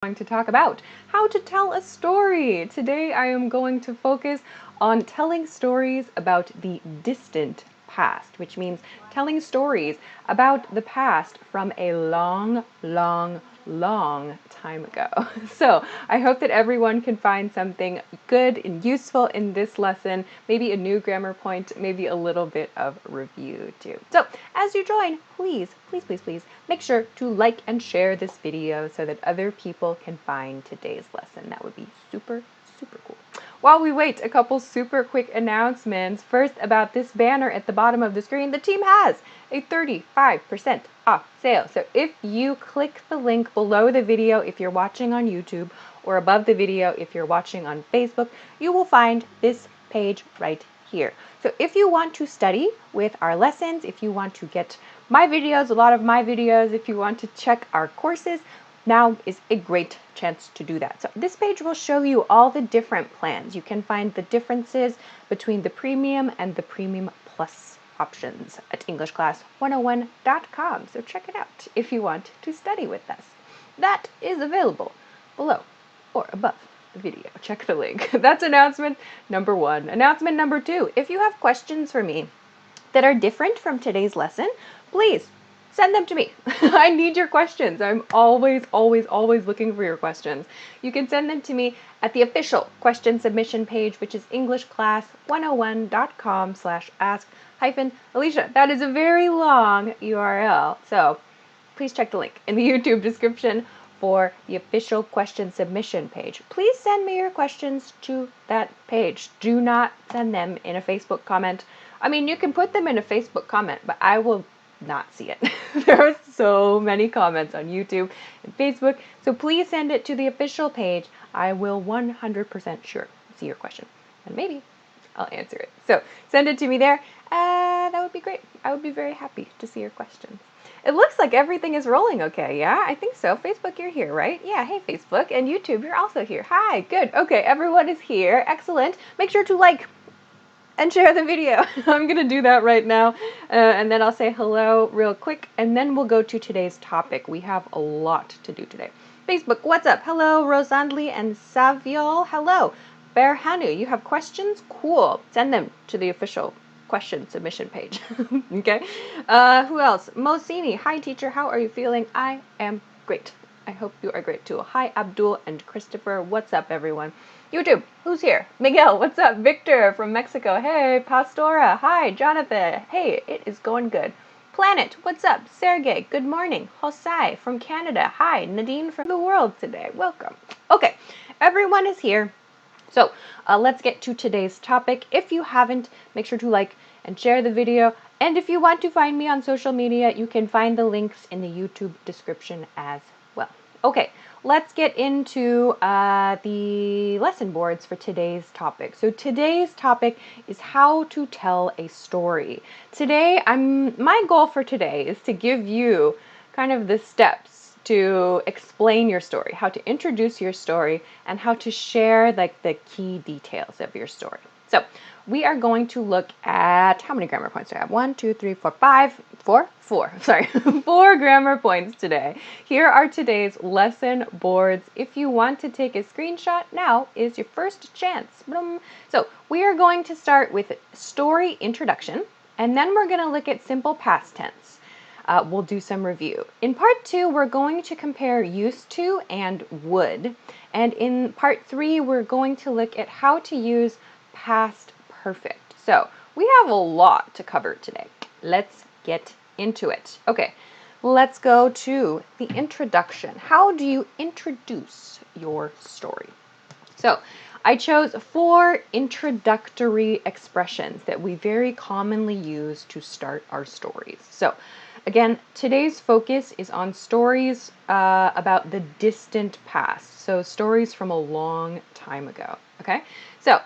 going to talk about how to tell a story. Today I am going to focus on telling stories about the distant past, which means telling stories about the past from a long time ago. So I hope that everyone can find something good and useful in this lesson, maybe a new grammar point, maybe a little bit of review too. So as you join, please make sure to like and share this video so that other people can find today's lesson. That would be super cool. While we wait, a couple super quick announcements. First, about this banner at the bottom of the screen, the team has a 35% off sale. So if you click the link below the video if you're watching on YouTube, or above the video if you're watching on Facebook, you will find this page right here. So if you want to study with our lessons, if you want to get my videos, a lot of my videos, if you want to check our courses, now is a great chance to do that. So this page will show you all the different plans. You can find the differences between the premium and the premium plus options at EnglishClass101.com. So check it out if you want to study with us. That is available below or above the video. Check the link. That's announcement number one. Announcement number two, if you have questions for me that are different from today's lesson, please send them to me. I need your questions. I'm always looking for your questions. You can send them to me at the official question submission page, which is EnglishClass101.com/ask-Alicia. That is a very long URL. So please check the link in the YouTube description for the official question submission page. Please send me your questions to that page. Do not send them in a Facebook comment. I mean, you can put them in a Facebook comment, but I will not see it. There are so many comments on YouTube and Facebook, so please send it to the official page. I will 100% sure see your question, and maybe I'll answer it. So send it to me there. That would be great. I would be very happy to see your questions. It looks like everything is rolling okay, yeah? I think so. Facebook, you're here, right? Yeah, hey Facebook, and YouTube, you're also here. Hi, good. Okay, everyone is here. Excellent. Make sure to like and share the video. I'm gonna do that right now, and then I'll say hello real quick, and then we'll go to today's topic. We have a lot to do today. Facebook, what's up? Hello, Rosandli and Saviol. Hello. Berhanu, you have questions? Cool. Send them to the official question submission page. Okay. Who else? Mosini, hi teacher, how are you feeling? I am great. I hope you are great too. Hi Abdul and Christopher. What's up everyone? YouTube, who's here? Miguel, what's up? Victor from Mexico. Hey, Pastora. Hi, Jonathan. Hey, it is going good. Planet, what's up? Sergey, good morning. Jose from Canada. Hi, Nadine from the world today. Welcome. Okay, everyone is here. So let's get to today's topic. If you haven't, make sure to like and share the video. And if you want to find me on social media, you can find the links in the YouTube description as well. Okay, let's get into the lesson boards for today's topic. So today's topic is how to tell a story. Today, my goal for today is to give you kind of the steps to explain your story, how to introduce your story, and how to share like the key details of your story. So we are going to look at, how many grammar points do I have? 1, 2, 3, 4, 5, 4, sorry, 4 grammar points today. Here are today's lesson boards. If you want to take a screenshot, now is your first chance. So we are going to start with story introduction, and then we're going to look at simple past tense. We'll do some review. In part 2, we're going to compare used to and would. And in part 3, we're going to look at how to use past perfect. So we have a lot to cover today. Let's get into it. Okay, let's go to the introduction. How do you introduce your story? So I chose 4 introductory expressions that we very commonly use to start our stories. So again, today's focus is on stories about the distant past. So stories from a long time ago, okay? So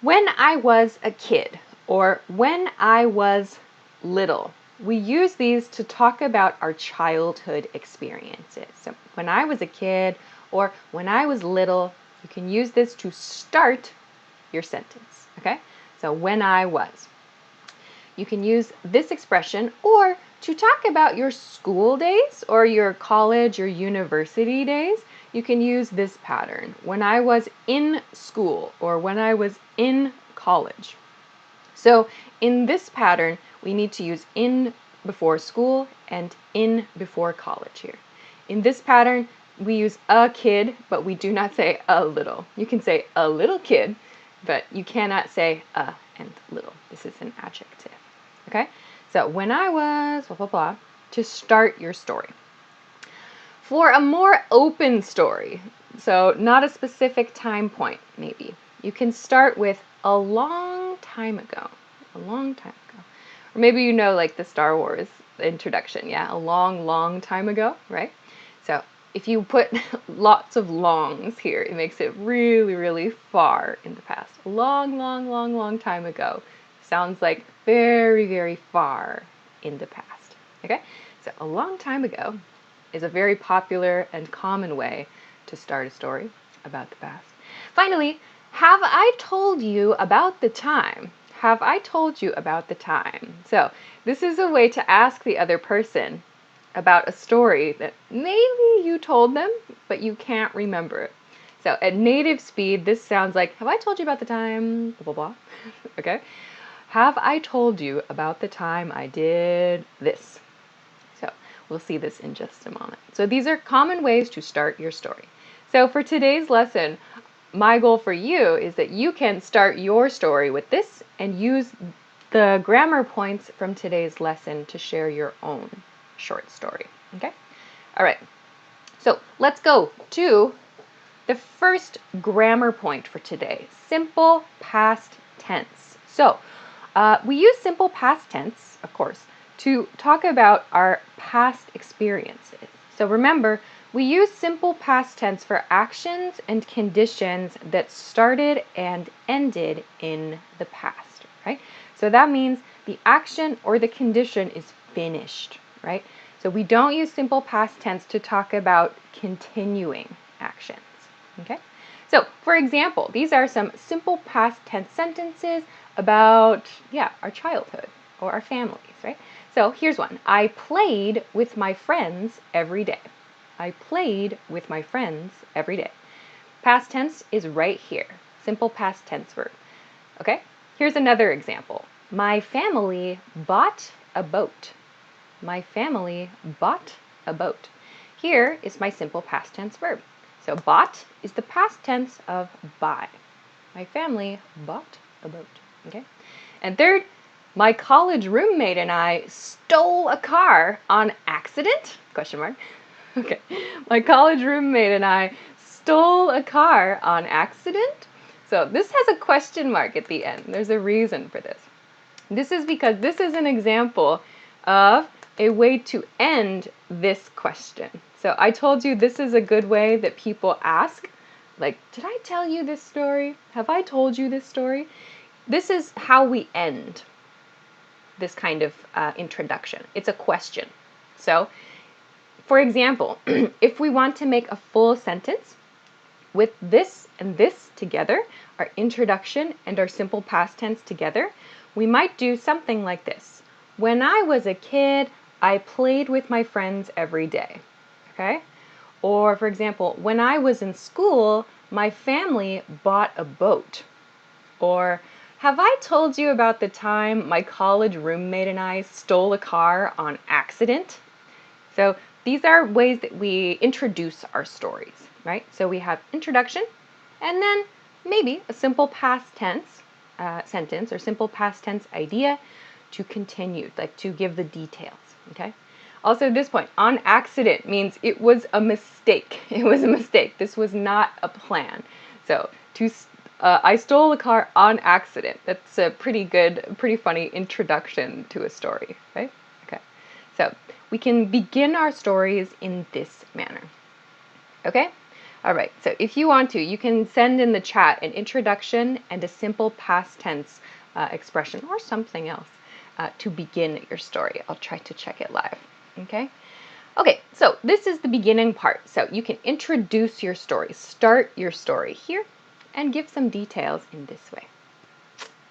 when I was a kid, or when I was little, we use these to talk about our childhood experiences. So when I was a kid, or when I was little, you can use this to start your sentence, okay? So when I was. You can use this expression, or to talk about your school days or your college or university days, you can use this pattern. When I was in school or when I was in college. So in this pattern, we need to use in before school and in before college here. In this pattern, we use a kid, but we do not say a little. You can say a little kid, but you cannot say a and little. This is an adjective. Okay? So when I was blah, blah, blah, to start your story. For a more open story, so not a specific time point, maybe, you can start with a long time ago. A long time ago. Or maybe you know like the Star Wars introduction, yeah? A long, long time ago, right? So if you put lots of longs here, it makes it really, really far in the past. A long, long, long, long time ago. Sounds like very, very far in the past. Okay? So a long time ago is a very popular and common way to start a story about the past. Finally, have I told you about the time? Have I told you about the time? So this is a way to ask the other person about a story that maybe you told them, but you can't remember it. So at native speed, this sounds like, have I told you about the time, blah, blah, blah. Okay? Have I told you about the time I did this? So we'll see this in just a moment. So these are common ways to start your story. So for today's lesson, my goal for you is that you can start your story with this and use the grammar points from today's lesson to share your own short story. Okay? All right. So let's go to the first grammar point for today, simple past tense. So we use simple past tense, of course, to talk about our past experiences. So remember, we use simple past tense for actions and conditions that started and ended in the past, right? So that means the action or the condition is finished, right? So we don't use simple past tense to talk about continuing actions, okay? So, for example, these are some simple past tense sentences about, our childhood or our families, right? So here's one. I played with my friends every day. I played with my friends every day. Past tense is right here. Simple past tense verb. Okay? Here's another example. My family bought a boat. My family bought a boat. Here is my simple past tense verb. So bought is the past tense of buy. My family bought a boat. Okay? And third, my college roommate and I stole a car on accident? Question mark. Okay. My college roommate and I stole a car on accident. So this has a question mark at the end. There's a reason for this. This is because this is an example of a way to end this question. So I told you this is a good way that people ask, like, did I tell you this story? Have I told you this story? This is how we end this kind of introduction. It's a question. So, for example, if we want to make a full sentence with this and this together, our introduction and our simple past tense together, we might do something like this. When I was a kid, I played with my friends every day. Okay? Or, for example, when I was in school, my family bought a boat. Or, have I told you about the time my college roommate and I stole a car on accident? So these are ways that we introduce our stories, right? So we have introduction, and then maybe a simple past tense sentence or simple past tense idea to continue, like to give the details, okay? Also at this point, on accident means it was a mistake. It was a mistake. This was not a plan. So I stole a car on accident. That's a pretty good, pretty funny introduction to a story, right? Okay. So we can begin our stories in this manner. Okay? All right. So if you want to, you can send in the chat an introduction and a simple past tense expression or something else to begin your story. I'll try to check it live. Okay? Okay, so this is the beginning part. So you can introduce your story, start your story here, and give some details in this way.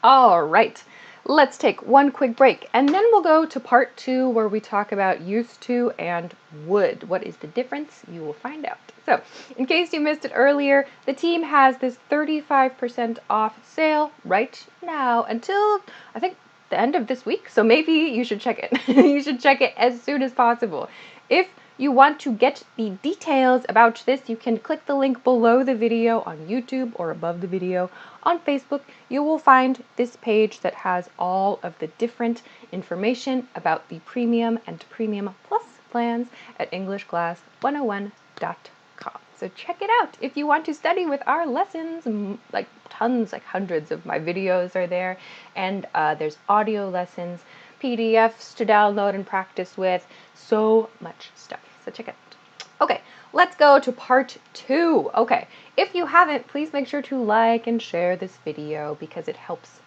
All right, let's take one quick break and then we'll go to part 2 where we talk about used to and would. What is the difference? You will find out. So, in case you missed it earlier, the team has this 35% off sale right now until, I think, the end of this week. So maybe you should check it. You should check it as soon as possible. If you want to get the details about this, you can click the link below the video on YouTube or above the video on Facebook. You will find this page that has all of the different information about the Premium and Premium Plus plans at EnglishClass101.com. So check it out if you want to study with our lessons, like tons, like hundreds of my videos are there, and there's audio lessons, PDFs to download and practice with, so much stuff. So check it out. Okay, let's go to part 2. Okay, if you haven't, please make sure to like and share this video because it helps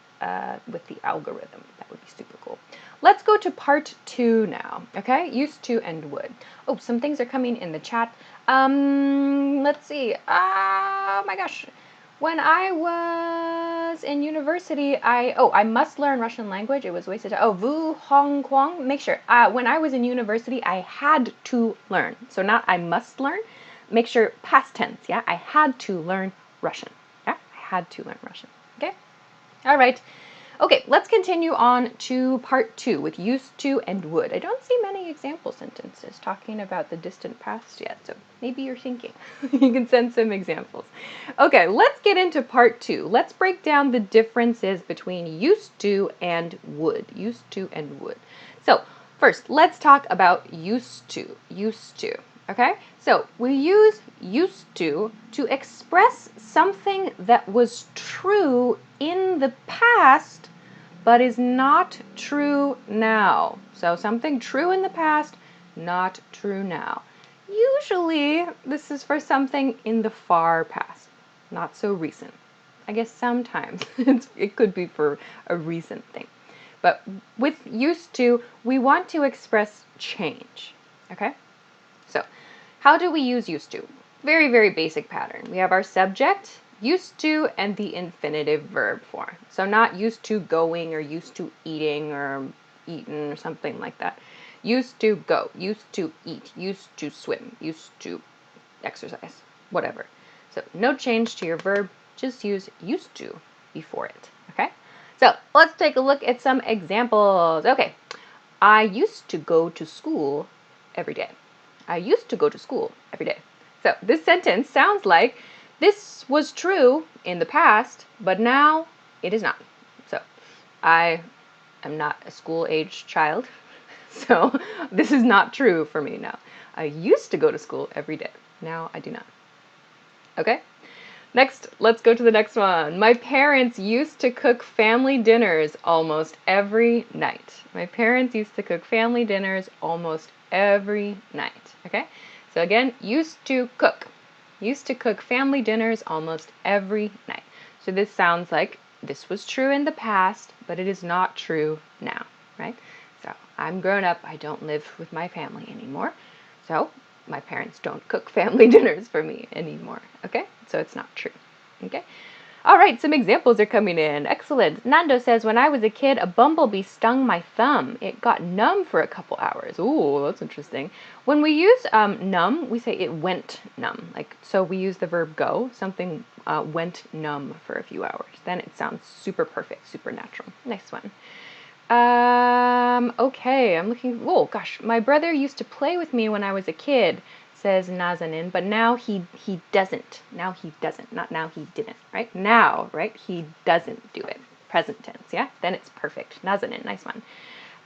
with the algorithm. That would be super cool. Let's go to part 2 now, okay? Used to and would. Oh, some things are coming in the chat. Let's see. Oh my gosh. When I was in university, I must learn Russian language. It was wasted time. Oh, Vu Hong Kwang. Make sure. When I was in university, I had to learn. So not I must learn. Make sure past tense, yeah? I had to learn Russian. Yeah? I had to learn Russian. Okay? All right. Okay, let's continue on to part 2 with used to and would. I don't see many example sentences talking about the distant past yet, so maybe you're thinking. You can send some examples. Okay, let's get into part 2. Let's break down the differences between used to and would. Used to and would. So, first, let's talk about used to. Used to. Okay, so we use used to express something that was true in the past but is not true now. So something true in the past, not true now. Usually this is for something in the far past, not so recent. I guess sometimes it could be for a recent thing. But with used to, we want to express change, okay? So, how do we use used to? Very, very basic pattern. We have our subject, used to, and the infinitive verb form. So not used to going or used to eating or eaten or something like that. Used to go, used to eat, used to swim, used to exercise, whatever. So no change to your verb, just use used to before it, okay? So let's take a look at some examples. Okay, I used to go to school every day. I used to go to school every day. So this sentence sounds like this was true in the past, but now it is not. So I am not a school-aged child, so this is not true for me now. I used to go to school every day. Now I do not. Okay? Next, let's go to the next one. My parents used to cook family dinners almost every night. My parents used to cook family dinners almost every night. Okay? So again, used to cook. Used to cook family dinners almost every night. So this sounds like this was true in the past, but it is not true now, right? So I'm grown up. I don't live with my family anymore. So my parents don't cook family dinners for me anymore, okay? So it's not true, okay? All right, some examples are coming in. Excellent. Nando says, when I was a kid, a bumblebee stung my thumb. It got numb for a couple hours. Ooh, that's interesting. When we use numb, we say it went numb. Like, so we use the verb go. Something went numb for a few hours. Then it sounds super perfect, super natural. Nice one. Okay, I'm looking. Oh gosh, my brother used to play with me when I was a kid, says Nazanin, but now he doesn't. Now he doesn't. Not now he didn't, right? Now, right? He doesn't do it. Present tense, yeah? Then it's perfect. Nazanin, nice one.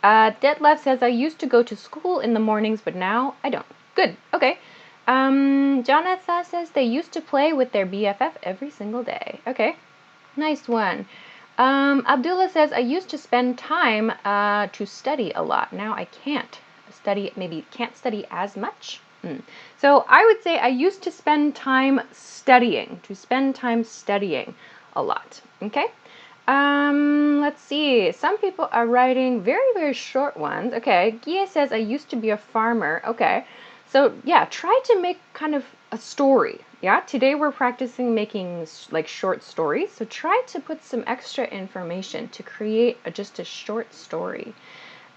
Detlef says, I used to go to school in the mornings, but now I don't. Good, okay. Jonathan says they used to play with their BFF every single day. Okay, nice one. Abdullah says, I used to spend time to study a lot. Now I can't study, maybe can't study as much. So I would say I used to spend time studying, a lot. Okay? Let's see. Some people are writing very, very short ones. Okay, Gia says, I used to be a farmer. Okay. So yeah, try to make kind of a a story. Yeah, today we're practicing making like short stories. So try to put some extra information to create just a short story.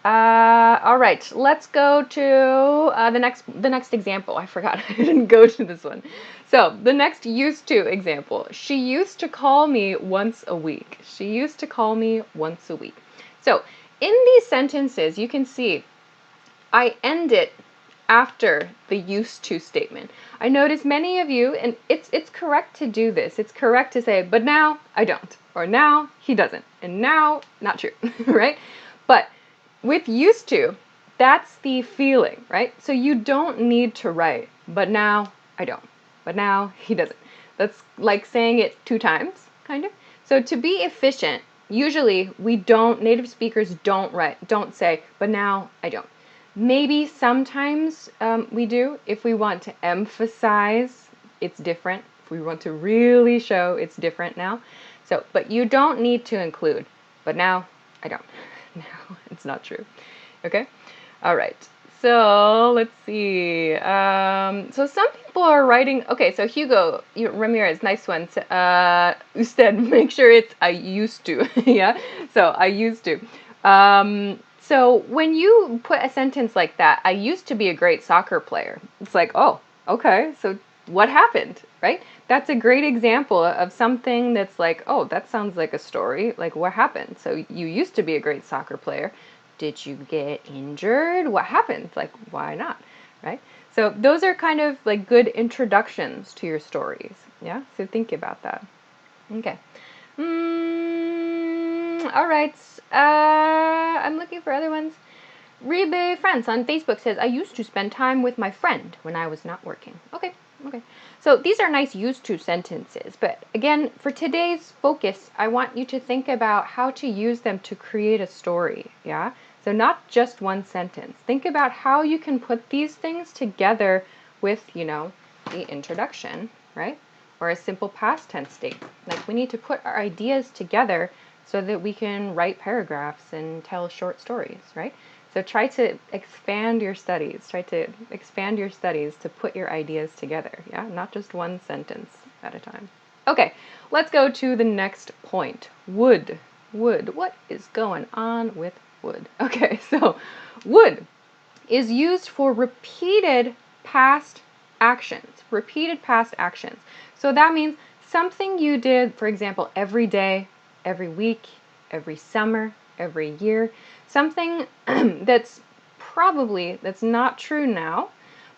All right, let's go to the next example. I forgot I didn't go to this one. So the next used to example. She used to call me once a week. She used to call me once a week. So in these sentences, you can see I end it after the used to statement. I notice many of you, and it's correct to do this. It's correct to say, but now I don't, or now he doesn't, and now not true, right? But with used to, that's the feeling, right? So you don't need to write, but now I don't, but now he doesn't. That's like saying it 2 times, kind of. So to be efficient, usually native speakers don't say, but now I don't. Maybe sometimes we do if we want to emphasize it's different, if we want to really show it's different now. So, but you don't need to include, but now I don't. Now it's not true. Okay? All right. So let's see. So some people are writing. Okay, so Hugo Ramirez, nice one. Instead, make sure it's I used to. Yeah. So I used to. So when you put a sentence like that, I used to be a great soccer player. It's like, oh, okay. So what happened, right? That's a great example of something that's like, oh, that sounds like a story. Like, what happened? So you used to be a great soccer player. Did you get injured? What happened? Like, why not? Right? So those are kind of like good introductions to your stories. Yeah? So think about that. Okay. All right. I'm looking for other ones. Ribe France on Facebook says, I used to spend time with my friend when I was not working. Okay. Okay. So these are nice used to sentences, but again, for today's focus, I want you to think about how to use them to create a story, yeah? So not just one sentence. Think about how you can put these things together with, the introduction, right? Or a simple past tense statement. Like we need to put our ideas together so that we can write paragraphs and tell short stories, right? So try to expand your studies. Try to expand your studies to put your ideas together, yeah? Not just one sentence at a time. Okay, let's go to the next point. Would. Would. What is going on with would? Okay, so would is used for repeated past actions. Repeated past actions. So that means something you did, for example, every day, every week, every summer, every year. Something that's not true now,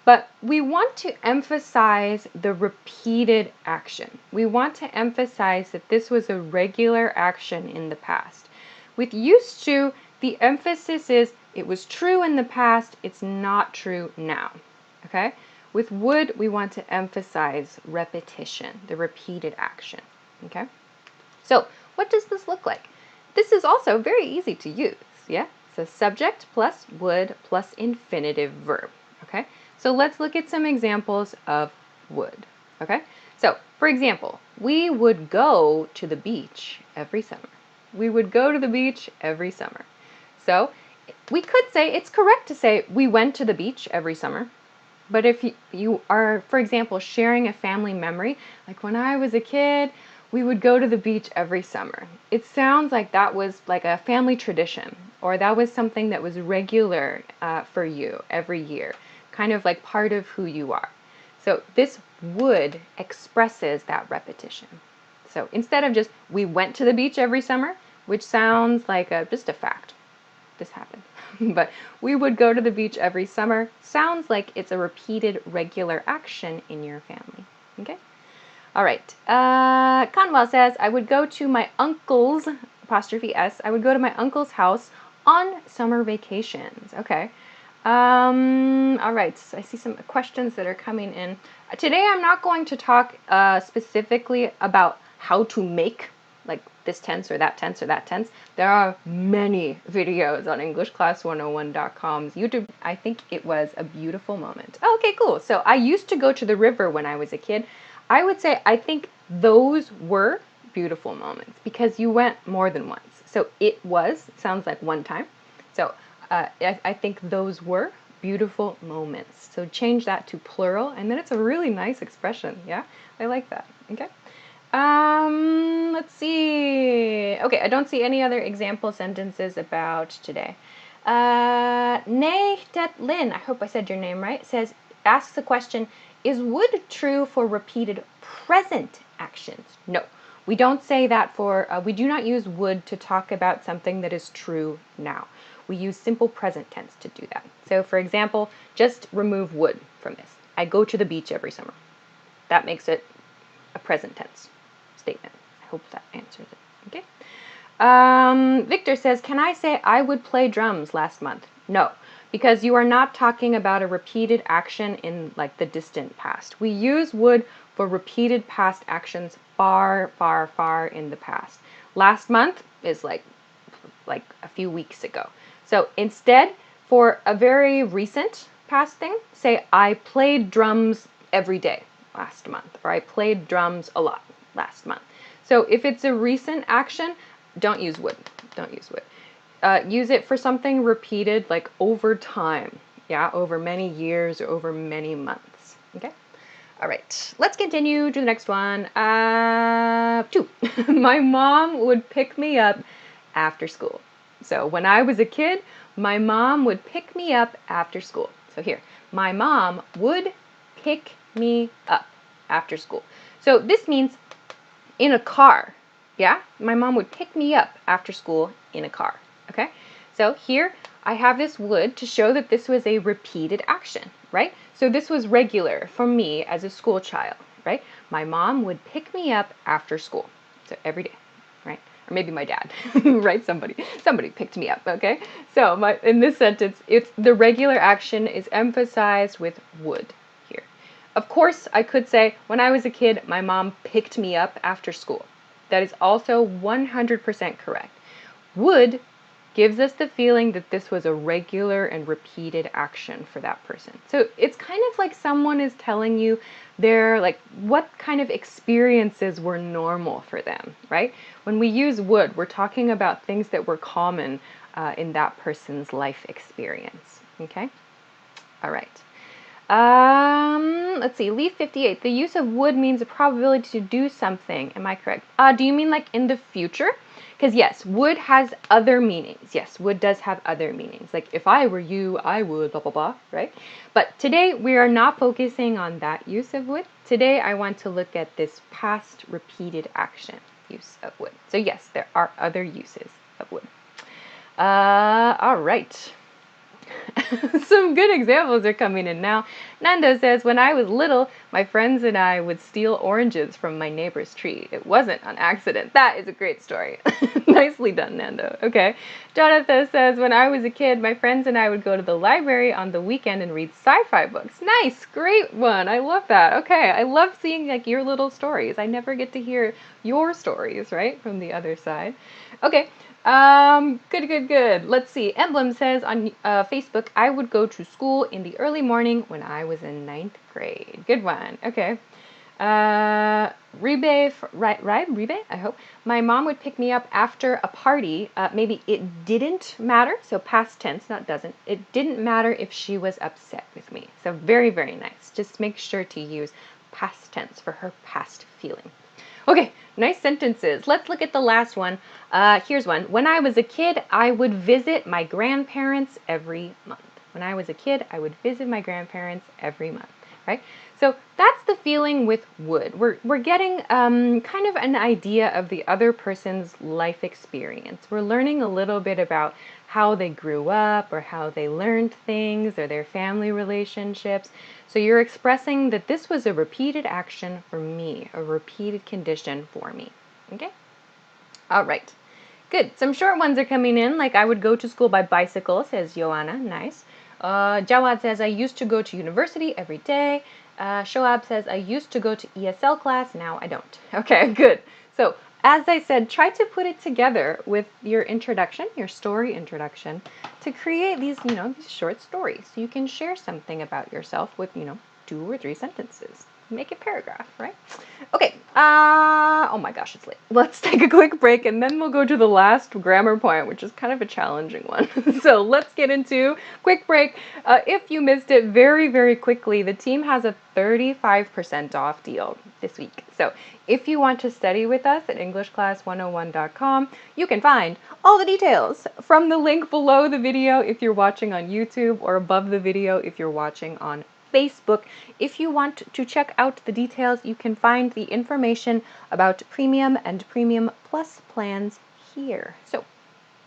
but we want to emphasize the repeated action. We want to emphasize that this was a regular action in the past. With used to, the emphasis is it was true in the past, it's not true now. Okay? With would, we want to emphasize repetition, the repeated action. Okay? So, what does this look like? This is also very easy to use, yeah? So subject plus would plus infinitive verb, okay? So let's look at some examples of would, okay? So, for example, we would go to the beach every summer. We would go to the beach every summer. So, we could say, it's correct to say, we went to the beach every summer. But if you are, for example, sharing a family memory, like when I was a kid, we would go to the beach every summer. It sounds like that was like a family tradition, or that was something that was regular for you every year, kind of like part of who you are. So this would expresses that repetition. So instead of just, we went to the beach every summer, which sounds like just a fact. This happened. But we would go to the beach every summer sounds like it's a repeated regular action in your family. Okay? All right. Kanwal says, I would go to my uncle's, apostrophe S, I would go to my uncle's house on summer vacations. Okay. All right. So I see some questions that are coming in. Today I'm not going to talk specifically about how to make like this tense or that tense or that tense. There are many videos on EnglishClass101.com's YouTube. I think it was a beautiful moment. Okay, cool. So I used to go to the river when I was a kid. I would say I think those were beautiful moments because you went more than once. So it was sounds like one time. So I think those were beautiful moments. So change that to plural, and then it's a really nice expression. Yeah, I like that. Okay. Let's see. Okay, I don't see any other example sentences about today. Nay Det Lin, I hope I said your name right, asks the question, is would true for repeated present actions? No, we don't say that we do not use would to talk about something that is true now. We use simple present tense to do that. So for example, just remove would from this. I go to the beach every summer. That makes it a present tense statement. I hope that answers it. Okay. Victor says, can I say I would play drums last month? No, because you are not talking about a repeated action in like the distant past. We use would for repeated past actions far, far, far in the past. Last month is like a few weeks ago. So instead, for a very recent past thing, say I played drums every day last month, or I played drums a lot last month. So if it's a recent action, don't use would. Don't use would. Use it for something repeated, like over time. Yeah, over many years or over many months. Okay. All right, let's continue to the next one. 2. My mom would pick me up after school. So when I was a kid, my mom would pick me up after school. So here, my mom would pick me up after school. So this means in a car. Yeah, my mom would pick me up after school in a car. Okay, so here I have this would to show that this was a repeated action, right? So this was regular for me as a school child, right? My mom would pick me up after school. So every day, right? Or maybe my dad, right? Somebody picked me up, okay? So in this sentence, it's the regular action is emphasized with would here. Of course, I could say, when I was a kid, my mom picked me up after school. That is also 100% correct. Would gives us the feeling that this was a regular and repeated action for that person. So it's kind of like someone is telling you what kind of experiences were normal for them, right? When we use would, we're talking about things that were common in that person's life experience. Okay? All right. Let's see, Leaf 58. The use of would means a probability to do something. Am I correct? Do you mean like in the future? Because yes, would has other meanings. Yes, would does have other meanings. Like if I were you, I would, blah, blah, blah, right? But today we are not focusing on that use of would. Today I want to look at this past repeated action use of would. So yes, there are other uses of would. All right. Some good examples are coming in now. Nando says, when I was little, my friends and I would steal oranges from my neighbor's tree. It wasn't on accident. That is a great story. Nicely done, Nando. Okay. Jonathan says, when I was a kid, my friends and I would go to the library on the weekend and read sci-fi books. Nice. Great one. I love that. Okay. I love seeing like your little stories. I never get to hear your stories, right? From the other side. Okay. Good. Let's see. Emblem says on Facebook, I would go to school in the early morning when I was in 9th grade. Good one. Okay. Ribe, I hope. My mom would pick me up after a party. Maybe it didn't matter. So past tense, not doesn't. It didn't matter if she was upset with me. So very, very nice. Just make sure to use past tense for her past feeling. Okay, nice sentences. Let's look at the last one. Here's one. When I was a kid, I would visit my grandparents every month. When I was a kid, I would visit my grandparents every month, right? So that's the feeling with would. We're getting kind of an idea of the other person's life experience. We're learning a little bit about how they grew up or how they learned things or their family relationships. So you're expressing that this was a repeated action for me, a repeated condition for me. Okay? All right. Good. Some short ones are coming in, like I would go to school by bicycle, says Joanna. Nice. Jawad says, I used to go to university every day. Shoab says, I used to go to ESL class, now I don't. Okay, good. So, as I said, try to put it together with your introduction, your story introduction, to create these, these short stories. So you can share something about yourself with, 2 or 3 sentences. Make a paragraph, right? Okay, Oh my gosh, it's late. Let's take a quick break and then we'll go to the last grammar point, which is kind of a challenging one. So let's get into quick break. If you missed it very, very quickly, the team has a 35% off deal this week. So if you want to study with us at EnglishClass101.com, you can find all the details from the link below the video if you're watching on YouTube or above the video if you're watching on Facebook. If you want to check out the details, you can find the information about Premium and Premium Plus plans here. So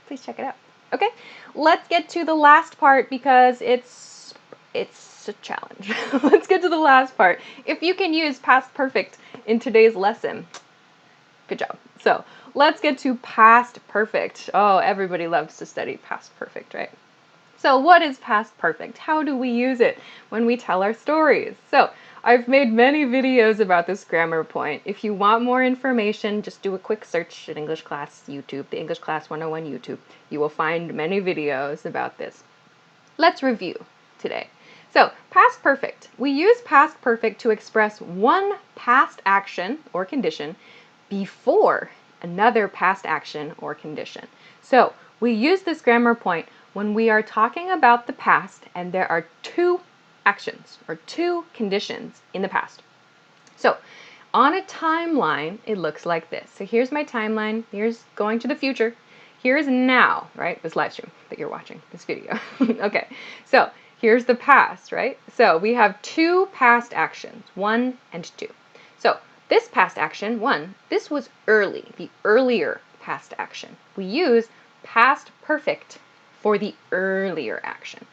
please check it out. Okay, let's get to the last part because it's a challenge. Let's get to the last part. If you can use past perfect in today's lesson, good job. So let's get to past perfect. Oh, everybody loves to study past perfect, right? So what is past perfect? How do we use it when we tell our stories? So I've made many videos about this grammar point. If you want more information, just do a quick search at English Class YouTube, the English Class 101 YouTube. You will find many videos about this. Let's review today. So past perfect. We use past perfect to express one past action or condition before another past action or condition. So we use this grammar point when we are talking about the past and there are two actions or two conditions in the past. So on a timeline, it looks like this. So here's my timeline. Here's going to the future. Here's now, right? This live stream that you're watching, this video. Okay, so here's the past, right? So we have two past actions, 1 and 2. So this past action, 1, this was early, the earlier past action. We use past perfect for the earlier action.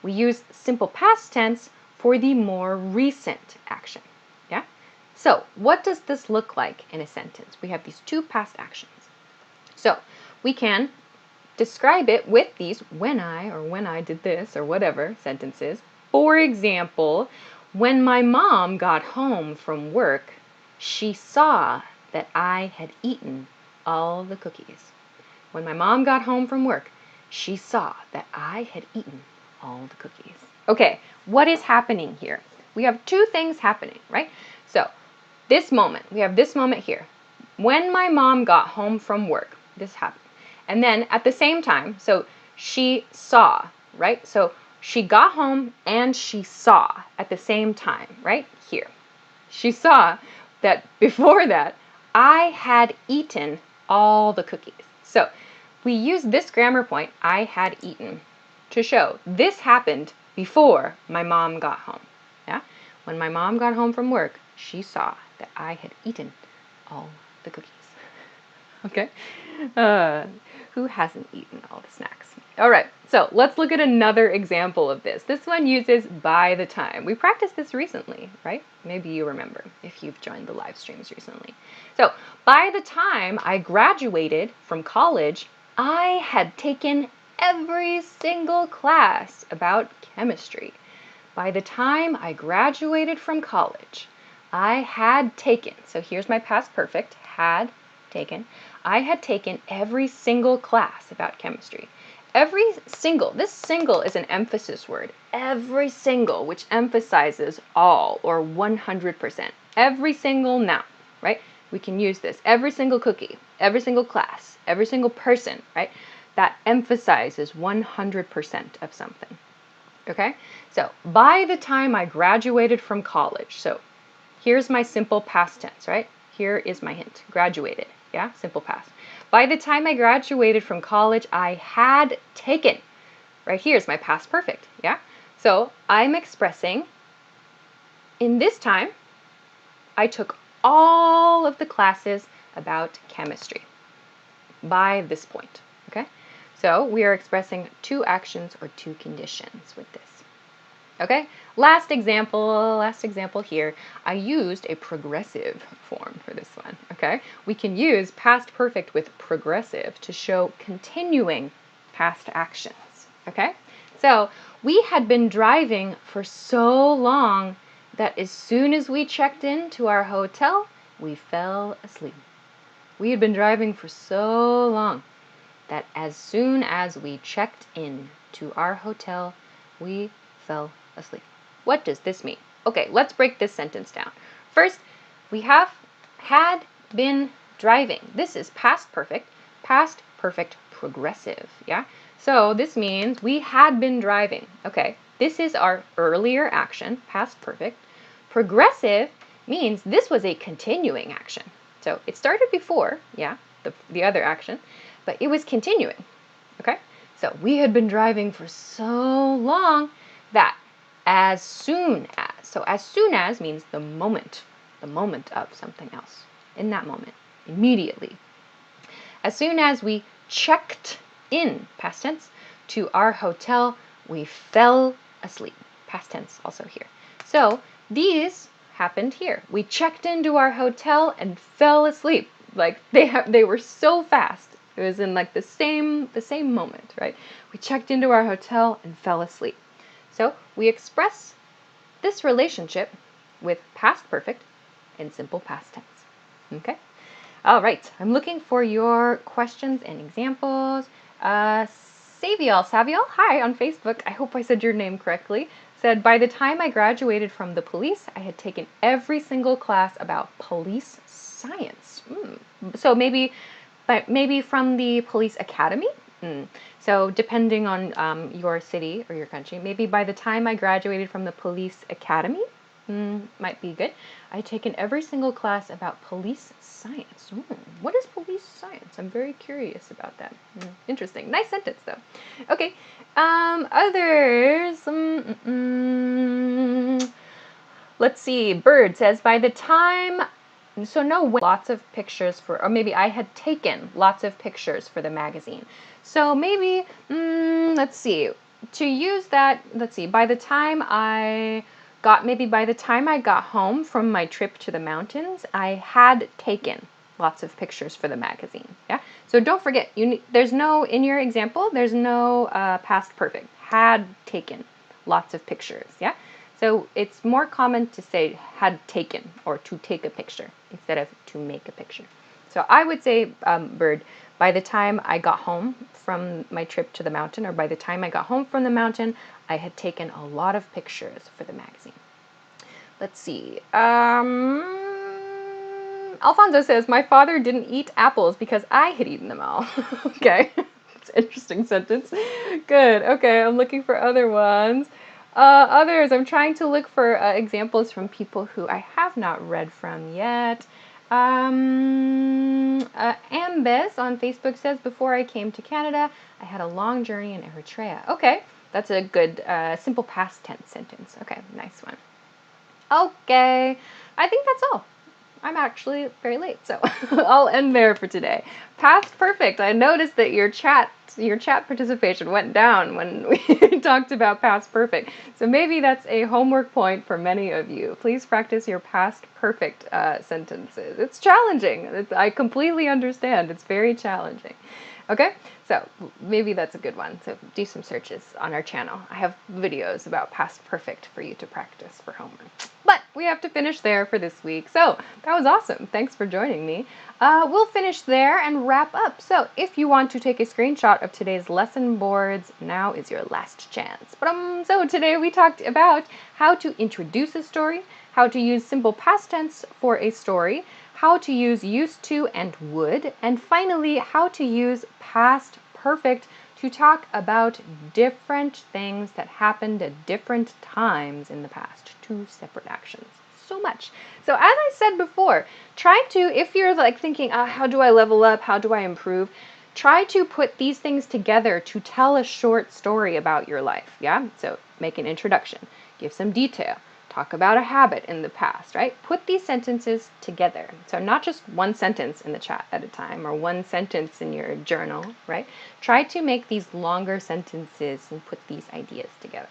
We use simple past tense for the more recent action. Yeah? So what does this look like in a sentence? We have these two past actions. So we can describe it with these when I did this or whatever sentences. For example, when my mom got home from work, she saw that I had eaten all the cookies. When my mom got home from work, she saw that I had eaten all the cookies. Okay, what is happening here? We have two things happening, right? So this moment, we have this moment here. When my mom got home from work, this happened. And then at the same time, so she saw, right? So she got home and she saw at the same time, right? Here. She saw that before that, I had eaten all the cookies. So we use this grammar point, I had eaten, to show this happened before my mom got home. Yeah? When my mom got home from work, she saw that I had eaten all the cookies. Okay? Who hasn't eaten all the snacks? All right, so let's look at another example of this. This one uses by the time. We practiced this recently, right? Maybe you remember if you've joined the live streams recently. So by the time I graduated from college, I had taken every single class about chemistry. By the time I graduated from college, I had taken, so here's my past perfect, had taken, I had taken every single class about chemistry. Every single, this single is an emphasis word. Every single, which emphasizes all or 100%. Every single noun, right? We can use this. Every single cookie, every single class, every single person, right? That emphasizes 100% of something. Okay? So by the time I graduated from college, so here's my simple past tense, right? Here is my hint, graduated, yeah? Simple past. By the time I graduated from college, I had taken, right? Here's my past perfect, yeah? So I'm expressing, in this time, I took all of the classes about chemistry by this point, okay? So we are expressing two actions or two conditions with this. Okay, last example here. I used a progressive form for this one, okay? We can use past perfect with progressive to show continuing past actions, okay? So we had been driving for so long that as soon as we checked into our hotel, we fell asleep. We had been driving for so long that as soon as we checked in to our hotel, we fell asleep. What does this mean? Okay, let's break this sentence down. First, we have Had been driving. This is past perfect progressive, yeah? So this means we had been driving. Okay, this is our earlier action, past perfect. Progressive means this was a continuing action. So it started before, yeah, the other action, but it was continuing, okay? So we had been driving for so long that as soon as, so as soon as means the moment of something else, in that moment, immediately. As soon as we checked in, past tense, to our hotel, we fell asleep. Past tense also here. So these happened here. We checked into our hotel and fell asleep. Like they were so fast. It was in like the same moment, right? We checked into our hotel and fell asleep. So we express this relationship with past perfect and simple past tense. Okay? All right, I'm looking for your questions and examples. Saviel, hi on Facebook. I hope I said your name correctly. Said, by the time I graduated from the police, I had taken every single class about police science. So maybe from the police academy? So depending on your city or your country, maybe by the time I graduated from the police academy, might be good. I've taken every single class about police science. What is police science? I'm very curious about that. Interesting. Nice sentence, though. Okay. Others. Let's see. Bird says, by the time... So no, lots of pictures for... Or maybe I had taken lots of pictures for the magazine. So maybe, let's see. To use that, let's see. By the time I got home from my trip to the mountains, I had taken lots of pictures for the magazine. Yeah. So don't forget, there's no, in your example, there's no past perfect. Had taken lots of pictures. Yeah. So it's more common to say had taken or to take a picture instead of to make a picture. So I would say, Bird, by the time I got home from my trip to the mountain, or by the time I got home from the mountain, I had taken a lot of pictures for the magazine. Let's see. Alfonso says, my father didn't eat apples because I had eaten them all. Okay. It's an interesting sentence. Good. Okay, I'm looking for other ones. Others, I'm trying to look for examples from people who I have not read from yet. Ambes on Facebook says, before I came to Canada, I had a long journey in Eritrea. Okay, that's a good simple past tense sentence. Okay, nice one. Okay, I think that's all. I'm actually very late, so I'll end there for today. Past perfect. I noticed that your chat participation went down when we talked about past perfect. So maybe that's a homework point for many of you. Please practice your past perfect sentences. It's challenging. I completely understand. It's very challenging. Okay, so maybe that's a good one. So do some searches on our channel. I have videos about past perfect for you to practice for homework. But we have to finish there for this week. So that was awesome. Thanks for joining me. We'll finish there and wrap up. So if you want to take a screenshot of today's lesson boards, now is your last chance. So today we talked about how to introduce a story, how to use simple past tense for a story, how to use used to and would, and finally, how to use past perfect to talk about different things that happened at different times in the past. 2 separate actions. So much. So as I said before, try to, if you're like thinking, how do I level up? How do I improve? Try to put these things together to tell a short story about your life. Yeah? So make an introduction, give some detail, talk about a habit in the past, right? Put these sentences together. So not just one sentence in the chat at a time or one sentence in your journal, right? Try to make these longer sentences and put these ideas together.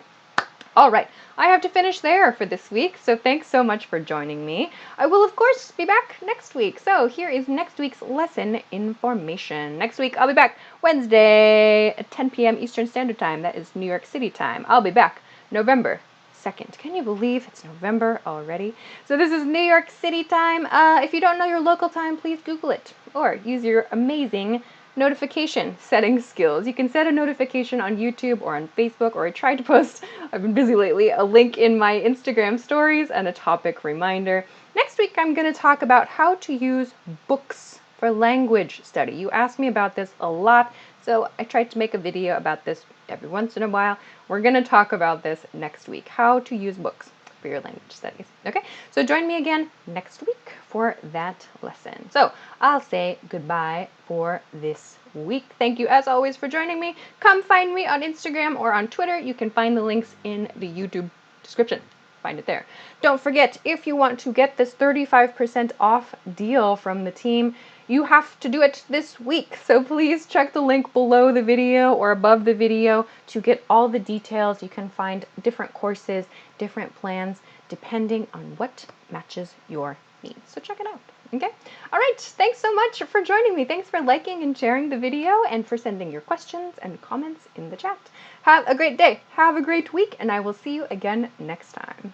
All right, I have to finish there for this week, so thanks so much for joining me. I will, of course, be back next week. So here is next week's lesson information. Next week, I'll be back Wednesday at 10 p.m. Eastern Standard Time. That is New York City time. I'll be back November 2nd. Can you believe it's November already? So this is New York City time. If you don't know your local time, please Google it or use your amazing notification setting skills. You can set a notification on YouTube or on Facebook, or I tried to post, I've been busy lately, a link in my Instagram stories and a topic reminder. Next week, I'm going to talk about how to use books for language study. You ask me about this a lot, so I tried to make a video about this every once in a while. We're going to talk about this next week, how to use books for your language studies. Okay, so join me again next week for that lesson. So I'll say goodbye for this week. Thank you as always for joining me. Come find me on Instagram or on Twitter. You can find the links in the YouTube description. Find it there. Don't forget, if you want to get this 35% off deal from the team, you have to do it this week. So please check the link below the video or above the video to get all the details. You can find different courses, different plans, depending on what matches your needs. So check it out. Okay? All right. Thanks so much for joining me. Thanks for liking and sharing the video and for sending your questions and comments in the chat. Have a great day. Have a great week, and I will see you again next time.